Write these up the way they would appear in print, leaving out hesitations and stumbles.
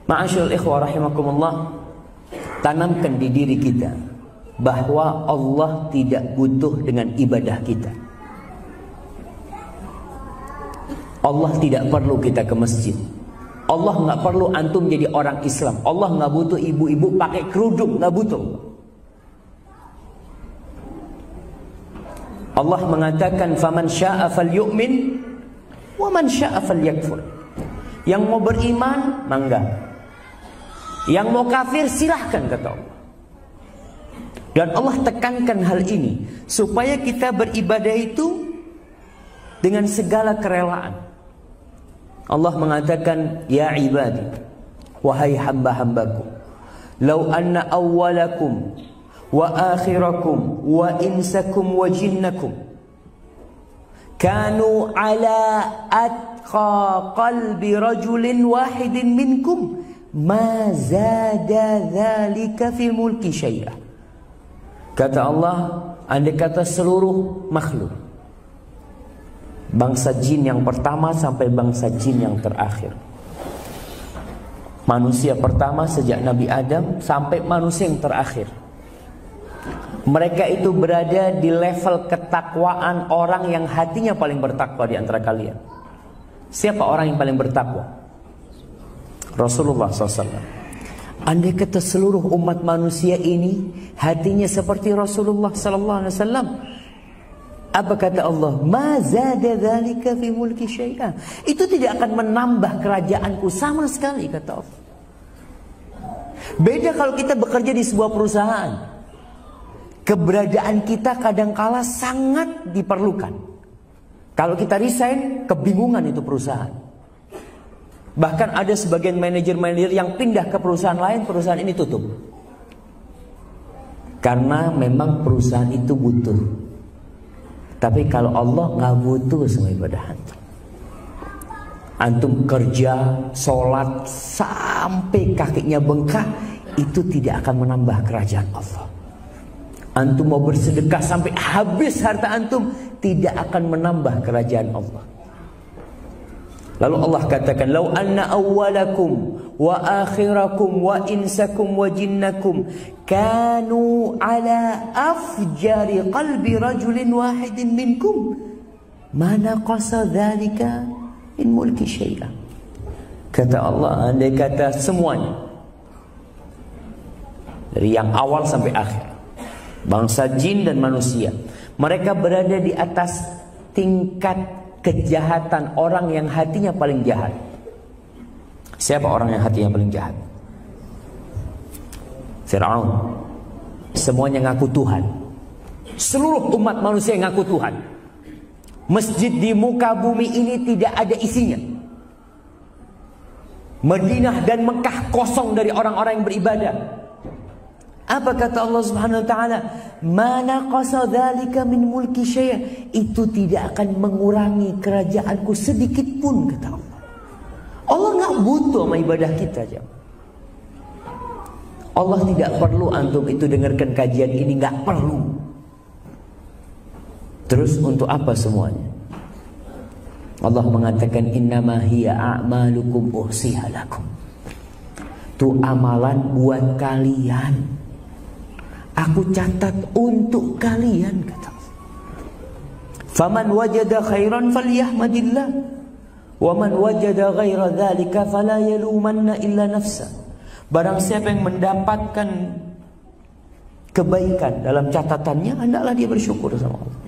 Ma'asyiral ikhwah rahimakumullah, tanamkan di diri kita bahwa Allah tidak butuh dengan ibadah kita. Allah tidak perlu kita ke masjid. Allah nggak perlu antum jadi orang Islam. Allah nggak butuh ibu-ibu pakai kerudung, nggak butuh. Allah mengatakan faman syaa falyu'min wa man syaa falyakfur. Yang mau beriman, mangga. Yang mau kafir, silahkan, kata Allah. Dan Allah tekankan hal ini supaya kita beribadah itu dengan segala kerelaan. Allah mengatakan, ya ibadi, wahai hamba-hambaku, lau anna awwalakum wa akhirakum wa insakum wa jinnakum kanu ala atqa qalbi rajulin wahidin minkum ma zada dzalika fi mulki syai'a. Kata Allah, andai kata seluruh makhluk, bangsa jin yang pertama sampai bangsa jin yang terakhir, manusia pertama sejak Nabi Adam sampai manusia yang terakhir, mereka itu berada di level ketakwaan orang yang hatinya paling bertakwa di antara kalian. Siapa orang yang paling bertakwa? Rasulullah SAW. Andai kata seluruh umat manusia ini hatinya seperti Rasulullah SAW, apa kata Allah? Ma zada dzalika fi mulki syai'a. Itu tidak akan menambah kerajaanku sama sekali, kata Allah. Beda kalau kita bekerja di sebuah perusahaan. Keberadaan kita kadangkala sangat diperlukan. Kalau kita resign, kebingungan itu perusahaan. Bahkan ada sebagian manajer-manajer yang pindah ke perusahaan lain, perusahaan ini tutup. Karena memang perusahaan itu butuh. Tapi kalau Allah nggak butuh semua ibadah antum. Antum kerja, sholat sampai kakinya bengkak, itu tidak akan menambah kerajaan Allah. Antum mau bersedekah sampai habis harta antum, tidak akan menambah kerajaan Allah. Lalu Allah katakan, lau anna awwalakum wa akhirakum wa insakum wa jinnakum kanu ala afjari qalbi rajulin wahidin minkum ma naqasa dzalika min mulki syai'a. Kata Allah, andai kata semuanya dari yang awal sampai akhir, bangsa jin dan manusia, mereka berada di atas tingkat kejahatan orang yang hatinya paling jahat. Siapa orang yang hatinya paling jahat? Fir'aun. Semuanya ngaku Tuhan. Seluruh umat manusia ngaku Tuhan. Masjid di muka bumi ini tidak ada isinya. Madinah dan Mekah kosong dari orang-orang yang beribadah. Apa kata Allah Subhanahu wa taala? Mana qasa dzalika min mulki syai'. Itu tidak akan mengurangi kerajaanku sedikit pun, kata Allah. Allah nggak butuh sama ibadah kita aja. Allah tidak perlu antum itu dengarkan kajian ini, nggak perlu. Terus untuk apa semuanya? Allah mengatakan innama hiya a'malukum uhsiha lakum. Itu amalan buat kalian. Aku catat untuk kalian, kata Allah. Faman wajada khairan falyahmadillah wa man wajada ghaira dzalika fala yalumanna illa nafsa. Barang siapa yang mendapatkan kebaikan dalam catatannya, hendaklah dia bersyukur sama Allah.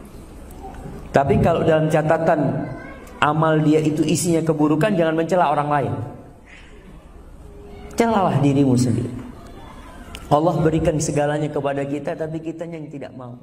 Tapi kalau dalam catatan amal dia itu isinya keburukan, jangan mencela orang lain. Celalah dirimu sendiri. Allah berikan segalanya kepada kita, tapi kitanya yang tidak mau.